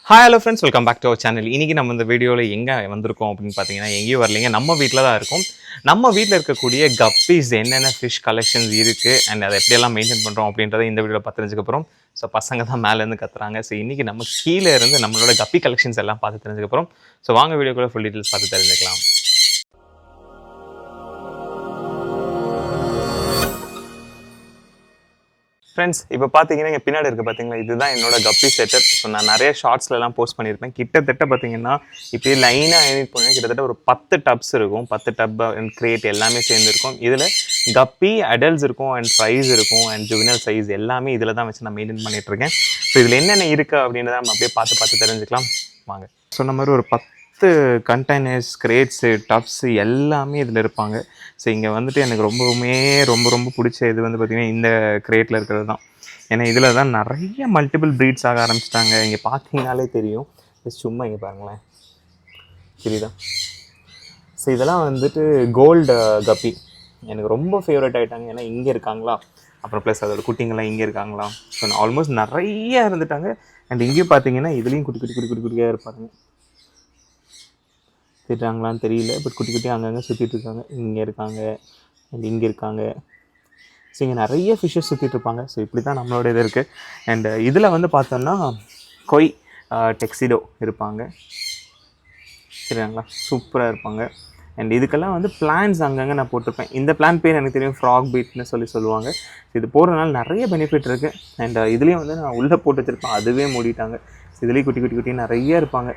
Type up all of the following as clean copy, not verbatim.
Hi hello friends, welcome back to our channel. இன்றைக்கி நம்ம இந்த வீடியோவில் எங்கே வந்திருக்கோம் அப்படின்னு பார்த்தீங்கன்னா, எங்கேயும் வரலைங்க, நம்ம வீட்டில் தான் இருக்கும். நம்ம வீட்டில் இருக்கக்கூடிய கப்பீஸ் என்னென்ன ஃபிஷ் கலெக்ஷன்ஸ் இருக்குது அண்ட் அதை எப்படியெல்லாம் மெயின்டைன் பண்ணுறோம் அப்படின்றத இந்த வீடியோவில் பார்த்து தெரிஞ்சுக்கப்புறம். ஸோ பசங்க தான் மேலேருந்து கத்துறாங்க. ஸோ இன்றைக்கி நம்ம கீழே இருந்து நம்மளோட கப்பி கலெக்ஷன்ஸ் எல்லாம் பார்த்து தெரிஞ்சுக்கப்புறம். ஸோ வாங்க வீடியோக்குள்ளே ஃபுல் டீட்டெயில்ஸ் பார்த்து தெரிஞ்சுக்கலாம். ஃப்ரெண்ட்ஸ், இப்போ பார்த்தீங்கன்னா இங்கே பின்னாடி இருக்குது பார்த்தீங்களா, இதுதான் என்னோட கப்பி செட்டப். ஸோ நான் நிறைய ஷார்ட்ஸ்லாம் போஸ்ட் பண்ணியிருப்பேன். கிட்டத்தட்ட பார்த்தீங்கன்னா இப்போயே லைனாக எடிட் பண்ணி கிட்டத்தட்ட ஒரு 10 டப்ஸ் இருக்கும். 10 டப் அண்ட் கிரேட் எல்லாமே சேர்ந்துருக்கும். இதில் கப்பி அடல்ட்ஸ் இருக்கும் அண்ட் ஃப்ரைஸ் இருக்கும் அண்ட் ஜுவினல் சைஸ் எல்லாமே இதில் தான் வச்சு நான் மெயின்டைன் பண்ணிகிட்ருக்கேன். ஸோ இதில் என்னென்ன இருக்குது அப்படின்றத நம்ம அப்படியே பார்த்து தெரிஞ்சுக்கலாம் வாங்க. சொன்ன மாதிரி ஒரு 10 கண்டெய்னர்ஸ், கிரேட்ஸு, டப்ஸு எல்லாமே இதில் இருப்பாங்க. ஸோ இங்கே வந்துட்டு எனக்கு ரொம்ப பிடிச்ச இது வந்து பார்த்திங்கன்னா இந்த கிரேட்டில் இருக்கிறது தான். ஏன்னா இதில் தான் நிறைய மல்டிபிள் ப்ரீட்ஸ் ஆக ஆரம்பிச்சிட்டாங்க. இங்கே பார்த்தீங்கனாலே தெரியும். சும்மா இங்கே பாருங்களேன், சரிதா. ஸோ இதெல்லாம் வந்துட்டு கோல்டு கப்பி எனக்கு ரொம்ப ஃபேவரட் ஆகிட்டாங்க. ஏன்னா இங்கே இருக்காங்களா, அப்புறம் ப்ளஸ் அதோட குட்டிங்கெல்லாம் இங்கே இருக்காங்களா. ஸோ ஆல்மோஸ்ட் நிறைய இருந்துட்டாங்க. அண்ட் இங்கேயும் பார்த்தீங்கன்னா இதுலேயும் குட்டியாக இருப்பாங்க. திட்டுறாங்களான்னு தெரியல, பட் குட்டி அங்கங்கே சுற்றிட்டு இருக்காங்க. இங்கே இருக்காங்க அண்ட் இங்கே இருக்காங்க. ஸோ இங்கே நிறைய ஃபிஷ்ஷஸ் சுற்றிட்டு இருப்பாங்க. ஸோ இப்படி தான் நம்மளோட இது இருக்குது. அண்ட் இதில் வந்து பார்த்தோன்னா கொய் டெக்ஸிடோ இருப்பாங்க, சரிங்களா, சூப்பராக இருப்பாங்க. அண்ட் இதுக்கெல்லாம் வந்து பிளான்ஸ் அங்கங்கே நான் போட்டிருப்பேன். இந்த பிளான் பேர் எனக்கு தெரியும், ஃப்ராக் பீட்னு சொல்லுவாங்க. இது போடுறதுனால நிறைய பெனிஃபிட் இருக்குது. அண்ட் இதுலேயும் வந்து நான் உள்ளே போட்டு வச்சுருப்பேன், அதுவே மூடிட்டாங்க. ஸோ இதுலேயும் குட்டி நிறைய இருப்பாங்க,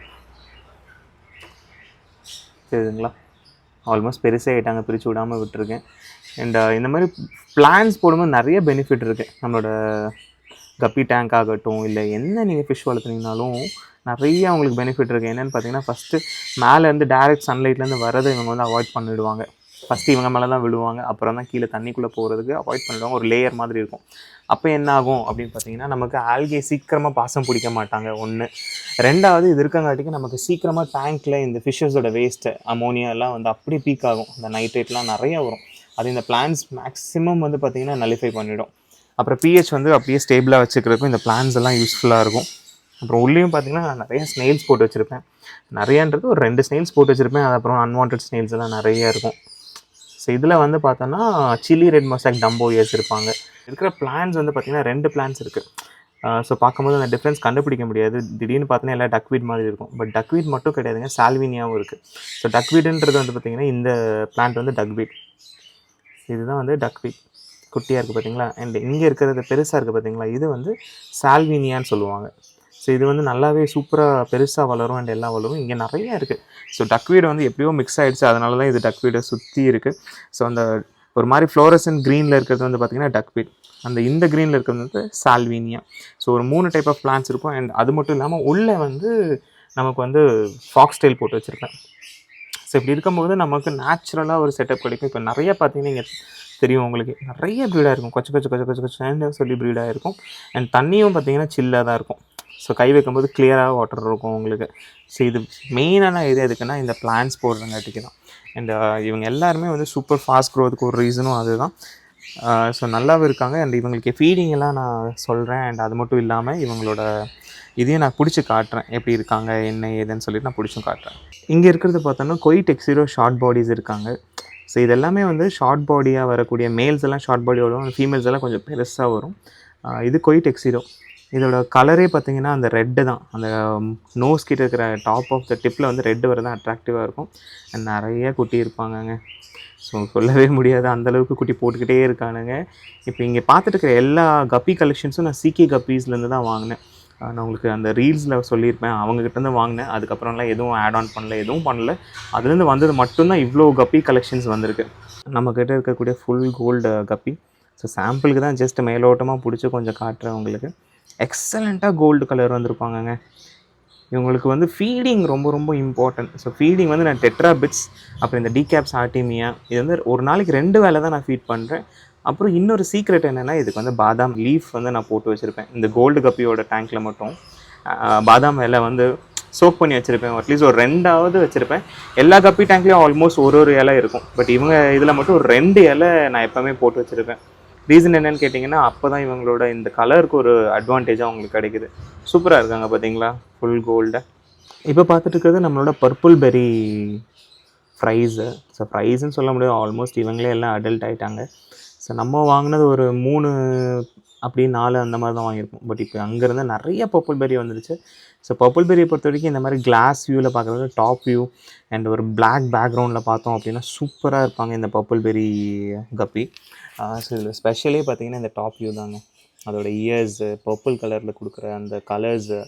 சரிங்களா. ஆல்மோஸ்ட் பெருசாக ஆகிட்டாங்க, பிரித்து விடாமல் விட்டுருக்கேன். அண்ட் இந்த மாதிரி பிளான்ஸ் போடும்போது நிறைய பெனிஃபிட் இருக்குது. நம்மளோட கப்பி டேங்க் ஆகட்டும், இல்லை என்ன நீங்கள் ஃபிஷ் வளர்த்துனீங்கனாலும் நிறைய அவங்களுக்கு பெனிஃபிட் இருக்குது. என்னென்னு பார்த்தீங்கன்னா, ஃபஸ்ட்டு மேலேருந்து டேரெக்ட் சன்லைட்லேருந்து வரதை இவங்க வந்து அவாய்ட் பண்ணிவிடுவாங்க. ஃபஸ்ட்டு இவங்க மேலே தான் விடுவாங்க, அப்புறம் தான் கீழே தண்ணிக்குள்ளே போகிறதுக்கு அவாய்ட் பண்ணிவிடுவாங்க. ஒரு லேயர் மாதிரி இருக்கும். அப்போ என்ன ஆகும் அப்படின்னு பார்த்தீங்கன்னா, நமக்கு ஆல்கே சீக்கிரமாக பாசம் பிடிக்க மாட்டாங்க ஒன்று. ரெண்டாவது, இது இருக்கங்காட்டிக்கு நமக்கு சீக்கிரமாக டேங்க்கில் இந்த ஃபிஷ்ஷஸோட வேஸ்ட்டு அமோனியா எல்லாம் வந்து அப்படியே பீக் ஆகும். இந்த நைட்ரேட்லாம் நிறைய வரும். அது இந்த பிளான்ஸ் மேக்ஸிமம் வந்து பார்த்திங்கன்னா நலிஃபை பண்ணிவிடும். அப்புறம் பிஹெச் வந்து அப்படியே ஸ்டேபிளாக வச்சுக்கிறதுக்கும் இந்த பிளான்ஸ் எல்லாம் யூஸ்ஃபுல்லாக இருக்கும். அப்புறம் உள்ளேயும் பார்த்திங்கன்னா நான் நிறைய ஸ்னெயில்ஸ் போட்டு வச்சுருப்பேன். நிறையான்றது ஒரு 2 ஸ்னெயில்ஸ் போட்டு வச்சுருப்பேன். அது அப்புறம் அன்வான்ட் ஸ்னெயில்ஸ் எல்லாம் நிறைய இருக்கும். ஸோ இதில் வந்து பார்த்தோன்னா சில்லி ரெட் மொசாக் டம்போயர்ஸ் இருப்பாங்க. இருக்கிற பிளான்ஸ் வந்து பார்த்திங்கன்னா 2 பிளான்ஸ் இருக்குது. ஸோ பார்க்கும்போது அந்த டிஃப்ரென்ஸ் கண்டுபிடிக்க முடியாது. திடீர்னு பார்த்தீங்கன்னா எல்லாம் டக்வீட் மாதிரி இருக்கும். பட் டக்வீட் மட்டும் கிடையாதுங்க, சால்வினியாவும் இருக்குது. ஸோ டக்வீடுன்றது வந்து பார்த்திங்கன்னா இந்த பிளான்ட் வந்து டக்வீட், இதுதான் வந்து டக்வீட், குட்டியாக இருக்குது பார்த்தீங்களா. அண்ட் இங்கே இருக்கிறது பெருசாக இருக்குது பார்த்தீங்களா, இது வந்து சால்வினியான்னு சொல்லுவாங்க. ஸோ இது வந்து நல்லாவே சூப்பராக பெருசாக வளரும் அண்ட் எல்லாம் வளரும். இங்கே நிறைய இருக்குது. ஸோ டக்வீடு வந்து எப்படியோ மிக்ஸ் ஆகிடுச்சு, அதனால தான் இது டக்வீடை சுற்றி இருக்குது. ஸோ அந்த ஒரு மாதிரி ஃப்ளோரசன் க்ரீனில் இருக்கிறது வந்து பார்த்திங்கன்னா டக்வீட், இந்த க்ரீனில் இருக்கிறது வந்து சால்வினியா. ஸோ ஒரு 3 டைப் ஆஃப் பிளான்ஸ் இருக்கும். அண்ட் அது மட்டும் இல்லாமல் உள்ளே வந்து நமக்கு வந்து ஃபாக்ஸ் டெயில் போட்டு வச்சுருப்பேன். ஸோ இப்படி இருக்கும்போது நமக்கு நேச்சுரலாக ஒரு செட்டப் கிடைக்கும். இப்போ நிறைய பார்த்தீங்கன்னா இங்கே தெரியும் உங்களுக்கு, நிறைய ப்ரீடாக இருக்கும். கொச்சன்னு சொல்லி ப்ரீடாக இருக்கும். அண்ட் தண்ணியும் பார்த்திங்கன்னா சில்லாக தான் இருக்கும். ஸோ கை வைக்கும்போது கிளியராக வாட்டர் இருக்கும் உங்களுக்கு. ஸோ இது மெயினான இது எதுக்குன்னா இந்த பிளான்ஸ் போடுறங்காட்டிக்கு தான். அண்ட் இவங்க எல்லாருமே வந்து சூப்பர் ஃபாஸ்ட் க்ரோத்துக்கு ஒரு ரீசனும் அதுதான். ஸோ நல்லாவும் இருக்காங்க. அண்ட் இவங்களுக்கு ஃபீடிங் எல்லாம் நான் சொல்கிறேன். அண்ட் அது மட்டும் இல்லாமல் இவங்களோட இதையும் நான் பிடிச்சி காட்டுறேன், எப்படி இருக்காங்க என்ன ஏதுன்னு சொல்லிட்டு நான் பிடிச்சும் காட்டுறேன். இங்கே இருக்கிறது பார்த்தோன்னா கொய் டெக்ஸிடோ ஷார்ட் பாடிஸ் இருக்காங்க. ஸோ இதெல்லாமே வந்து ஷார்ட் பாடியாக வரக்கூடிய மேல்ஸ் எல்லாம் ஷார்ட் பாடியோட வரும், ஃபீமேல்ஸ் எல்லாம் கொஞ்சம் பெருசாக வரும். இது கொய் டெக்ஸிடோ. இதோட கலரே பார்த்திங்கன்னா அந்த ரெட்டு தான். அந்த நோஸ் கிட்ட இருக்கிற டாப் ஆஃப் த டிப்பில் வந்து ரெட்டு வரதான் அட்ராக்டிவாக இருக்கும். அண்ட் நிறைய குட்டி இருப்பாங்கங்க. ஸோ சொல்லவே முடியாது, அந்தளவுக்கு குட்டி போட்டுக்கிட்டே இருக்கானுங்க. இப்போ இங்கே பார்த்துட்டு இருக்கிற எல்லா கப்பி கலெக்ஷன்ஸும் நான் சிகே கப்பீஸ்லேருந்து தான் வாங்கினேன். நான் உங்களுக்கு அந்த ரீல்ஸில் சொல்லியிருப்பேன், அவங்ககிட்டருந்து வாங்கினேன். அதுக்கப்புறம்லாம் எதுவும் ஆட் ஆன் பண்ணல, அதுலேருந்து வந்தது மட்டும்தான் இவ்வளோ கப்பி கலெக்ஷன்ஸ் வந்திருக்கு. நம்மக்கிட்ட இருக்கக்கூடிய ஃபுல் கோல்டு கப்பி. ஸோ சாம்பிளுக்கு தான் ஜஸ்ட் மேலோட்டமாக பிடிச்சி கொஞ்சம் காட்டுறேன் உங்களுக்கு. எக்ஸலண்ட்டாக கோல்டு கலர் வந்திருப்பாங்கங்க. இவங்களுக்கு வந்து ஃபீடிங் ரொம்ப இம்பார்ட்டன்ட். ஸோ ஃபீடிங் வந்து நான் டெட்ரா பிட்ஸ், அப்புறம் இந்த டிகேப்ஸ் ஆர்டிமியா, இது வந்து ஒரு நாளைக்கு 2 வேளை தான் நான் ஃபீட் பண்ணுறேன். அப்புறம் இன்னொரு சீக்ரெட் என்னென்னா, இதுக்கு வந்து பாதாம் லீஃப் வந்து நான் போட்டு வச்சுருப்பேன். இந்த கோல்டு கப்பியோட டேங்க்கில் மட்டும் பாதாம் இலை வந்து சோக் பண்ணி வச்சுருப்பேன். அட்லீஸ்ட் ஒரு 2ஆவது வச்சுருப்பேன். எல்லா கப்பி டேங்க்லேயும் ஆல்மோஸ்ட் ஒரு இலை இருக்கும். பட் இவங்க இதில் மட்டும் ஒரு 2 இலை நான் எப்போவுமே போட்டு வச்சுருப்பேன். ரீசன் என்னன்னு கேட்டிங்கன்னா அப்போ தான் இவங்களோட இந்த கலருக்கு ஒரு அட்வான்டேஜாக அவங்களுக்கு கிடைக்குது. சூப்பராக இருக்காங்க பார்த்தீங்களா, ஃபுல் கோல்டு. இப்போ பார்த்துட்டு இருக்கிறது நம்மளோட பர்பிள் பெர்ரி ஃப்ரைஸு. ஸோ ஃப்ரைஸுன்னு சொல்ல முடியாது, ஆல்மோஸ்ட் இவங்களே எல்லாம் அடல்ட் ஆகிட்டாங்க. ஸோ நம்ம வாங்கினது ஒரு 3 அப்படி 4 அந்த மாதிரி தான் வாங்கியிருப்போம். பட் இப்போ அங்கேருந்து நிறைய பர்பிள் பெர்ரி வந்துருச்சு. ஸோ பர்பிள் பெர்ரியை பொறுத்த வரைக்கும் இந்த மாதிரி கிளாஸ் வியூவில் பார்க்குறது, டாப் வியூ அண்ட் ஒரு பிளாக் பேக்ரவுண்டில் பார்த்தோம் அப்படின்னா சூப்பராக இருப்பாங்க இந்த பர்பிள் பெர்ரி கப்பி. ஸோ இதில் ஸ்பெஷலே பார்த்தீங்கன்னா இந்த டாப் வியூ தாங்க. அதோட இயர்ஸு, பர்பிள் கலரில் கொடுக்குற அந்த கலர்ஸு,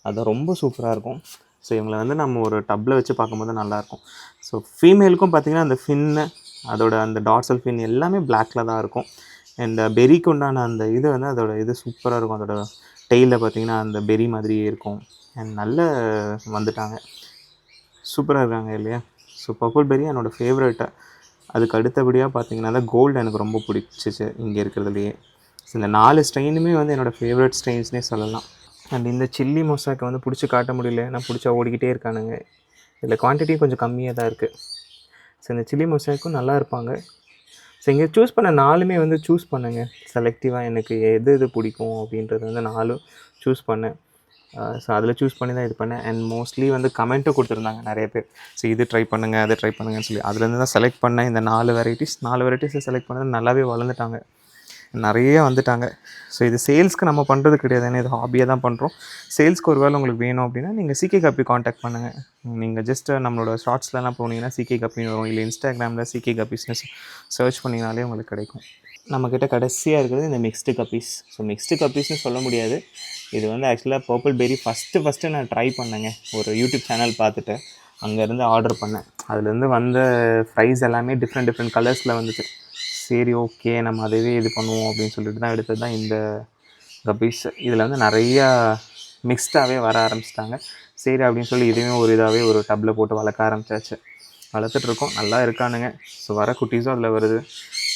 அது ரொம்ப சூப்பராக இருக்கும். ஸோ இவங்களை வந்து நம்ம ஒரு டப்பில் வச்சு பார்க்கும்போது நல்லாயிருக்கும். ஸோ ஃபீமேலுக்கும் பார்த்திங்கன்னா அந்த ஃபின்னு, அதோட அந்த டார்சல் ஃபின் எல்லாமே பிளாக்கில் தான் இருக்கும். அண்ட் பெரிக்கு உண்டான அந்த இது வந்து அதோட இது சூப்பராக இருக்கும். அதோட டெய்லில் பார்த்திங்கன்னா அந்த பெரி மாதிரியே இருக்கும். அண்ட் நல்ல வந்துட்டாங்க, சூப்பராக இருக்காங்க இல்லையா. ஸோ பர்பிள் பெர்ரி என்னோடய ஃபேவரெட்டு. அதுக்கு அடுத்தபடியாக பார்த்திங்கன்னா தான் கோல்டு எனக்கு ரொம்ப பிடிச்சிச்சு இங்கே இருக்கிறதுலையே. ஸோ இந்த 4 ஸ்ட்ரெயினுமே வந்து என்னோடய ஃபேவரட் ஸ்ட்ரெயின்ஸ்னே சொல்லலாம். அண்ட் இந்த சில்லி மொசாக்கை வந்து பிடிச்சி காட்ட முடியல, நான் பிடிச்சா ஓடிக்கிட்டே இருக்கானுங்க. இதில் குவான்டிட்டியும் கொஞ்சம் கம்மியாக தான் இருக்குது. ஸோ இந்த சில்லி மொசாக்கும் நல்லா இருப்பாங்க. ஸோ இங்கே சூஸ் பண்ண 4மே வந்து சூஸ் பண்ணுங்கள் செலக்டிவாக, எனக்கு எது பிடிக்கும் அப்படின்றது வந்து 4 சூஸ் பண்ணேன். ஸோ அதில் சூஸ் பண்ணி தான் இது பண்ணேன். அண்ட் மோஸ்ட்லி வந்து கமெண்ட்டும் கொடுத்துருந்தாங்க நிறைய பேர். ஸோ இது ட்ரை பண்ணுங்கள், அதை ட்ரை பண்ணுங்கன்னு சொல்லி அதுலேருந்து தான் செலக்ட் பண்ணேன். இந்த 4 வெரைட்டிஸை செலக்ட் பண்ணது நல்லாவே வளர்ந்துட்டாங்க, நிறைய வந்துட்டாங்க. ஸோ இது சேல்ஸ்க்கு நம்ம பண்ணுறது கிடையாது, ஏன்னா இது ஹாபியாக தான் பண்ணுறோம். சேல்ஸ்க்கு ஒரு வேளை உங்களுக்கு வேணும் அப்படின்னா நீங்கள் சிகே கப்பி காண்டாக்ட் பண்ணுங்கள். நீங்கள் ஜஸ்ட்டு நம்மளோட ஷார்ட்ஸ்லாம் போனீங்கன்னா சிகே கப்பின்னு வரும், இல்லை இன்ஸ்டாகிராமில் சிகே கப்பீஸ்னு சர்ச் பண்ணிங்கனாலே உங்களுக்கு கிடைக்கும். நம்மக்கிட்ட கடைசியாக இருக்கிறது இந்த மிக்ஸ்டு கப்பீஸ். ஸோ மிக்ஸ்டு கப்பீஸ்னு சொல்ல முடியாது, இது வந்து ஆக்சுவலாக பர்பிள் பெர்ரி ஃபஸ்ட்டு நான் ட்ரை பண்ணேங்க. ஒரு யூடியூப் சேனல் பார்த்துட்டு அங்கேருந்து ஆர்டர் பண்ணேன். அதுலேருந்து வந்த ஃப்ரைஸ் எல்லாமே டிஃப்ரெண்ட் கலர்ஸில் வந்துச்சு. சரி ஓகே, நம்ம அதுவே இது பண்ணுவோம் அப்படின்னு சொல்லிட்டு தான் எடுத்தது தான் இந்த கப்பீஸ். இதில் வந்து நிறையா மிக்ஸ்டாகவே வர ஆரம்பிச்சிட்டாங்க. சரி அப்படின்னு சொல்லி இதுவே ஒரு இதாகவே ஒரு டப்பில் போட்டு வளர்க்க ஆரம்பிச்சாச்சு. வளர்த்துட்ருக்கோம், நல்லா இருக்கானுங்க. ஸோ வர குட்டீஸும் அதில் வருது.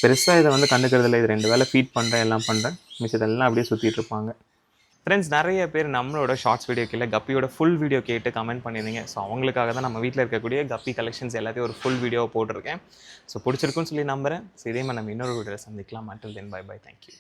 பெருசாக இதை வந்து கண்டுக்கிறதில்ல, இது 2 வேளை ஃபீட் பண்ணுறேன், எல்லாம் பண்ணுறேன், மிச்சதெல்லாம் அப்படியே சுற்றிட்டுருப்பாங்க. ஃப்ரெண்ட்ஸ், நிறைய பேர் நம்மளோட ஷார்ட்ஸ் வீடியோ கீழே கப்பியோட ஃபுல் வீடியோ கேட்டு கமெண்ட் பண்ணியிருந்தீங்க. ஸோ அவங்களுக்காக தான் நம்ம வீட்டில் இருக்கக்கூடிய கப்பி கலெக்ஷன்ஸ் எல்லாத்தையும் ஒரு ஃபுல் வீடியோவை போட்டிருக்கேன். ஸோ பிடிச்சிருக்குன்னு சொல்லி நம்புகிறேன். ஸோ இதே மாதிரி நம்ம இன்னொரு வீடியோவில் சந்திக்கலாம். until then, bye bye, thank you.